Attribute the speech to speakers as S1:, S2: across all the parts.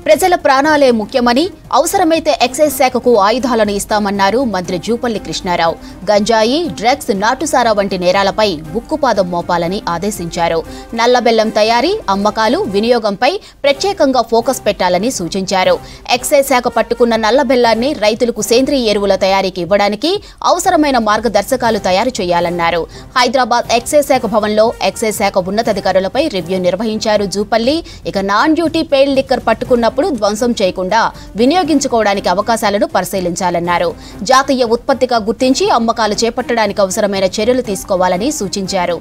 S1: ప్రజల ప్రాణాలే ముఖ్యమని అవసరమైతే ఎక్సైజ్ శాఖకు ఆయుధాలను ఇస్తామన్నారు మంత్రి జూపల్లి కృష్ణారావు. గంజాయి, డ్రగ్స్, నాటుసారా వంటి నేరాలపై ఉక్కుపాదం మోపాలని ఆదేశించారు. నల్లబెల్లం తయారీ, అమ్మకాలు, వినియోగంపై ప్రత్యేకంగా ఫోకస్ పెట్టాలని సూచించారు. ఎక్సైజ్ శాఖ పట్టుకున్న నల్లబెల్లాన్ని రైతులకు సేంద్రియ ఎరువుల తయారీకి ఇవ్వడానికి అవసరమైన మార్గదర్శకాలు తయారు చేయాలన్నారు. హైదరాబాద్ ఎక్సైజ్ శాఖ భవన్లో ఎక్సైజ్ శాఖ ఉన్నతాధికారులపై రివ్యూ నిర్వహించారు జూపల్లి. ఇక నాన్ డ్యూటీ పెయిడ్ లిక్కర్ పట్టుకున్నప్పుడు ధ్వంసం చేయకుండా వినియోగించుకోవడానికి అవకాశాలను పరిశీలించాలన్నారు. జాతీయ ఉత్పత్తిగా గుర్తించి అమ్మకాలు చేపట్టడానికి అవసరమైన చర్యలు తీసుకోవాలని సూచించారు.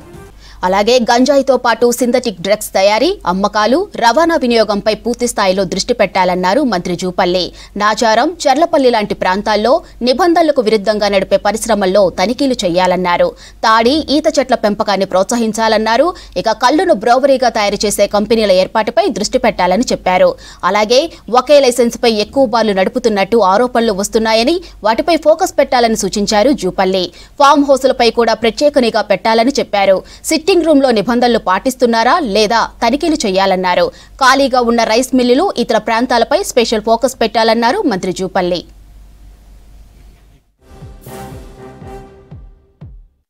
S1: అలాగే గంజాయితో పాటు సింథటిక్ డ్రగ్స్ తయారీ, అమ్మకాలు, రవాణా వినియోగంపై పూర్తి స్థాయిలో దృష్టి పెట్టాలన్నారు మంత్రి జూపల్లి. నాచారం, చర్లపల్లి లాంటి ప్రాంతాల్లో నిబంధనలకు విరుద్ధంగా నడిపే పరిశ్రమల్లో తనిఖీలు చేయాలన్నారు. తాడి, ఈత చెట్ల పెంపకాన్ని ప్రోత్సహించాలన్నారు. ఇక కల్లును బ్రోవరీగా తయారు చేసే కంపెనీల ఏర్పాటుపై దృష్టి పెట్టాలని చెప్పారు. అలాగే ఒకే లైసెన్స్పై ఎక్కువ బార్లు నడుపుతున్నట్టు ఆరోపణలు వస్తున్నాయని వాటిపై ఫోకస్ పెట్టాలని సూచించారు జూపల్లి. ఫామ్ హౌసులపై కూడా ప్రత్యేక నిఘా పెట్టాలని చెప్పారు. సిట్టింగ్ రూమ్ లో నిబంధనలు పాటిస్తున్నారా లేదా తనిఖీలు చేయాలన్నారు. ఖాళీగా ఉన్న రైస్ మిల్లులు, ఇతర ప్రాంతాలపై స్పెషల్ ఫోకస్ పెట్టాలన్నారు మంత్రి జూపల్లి.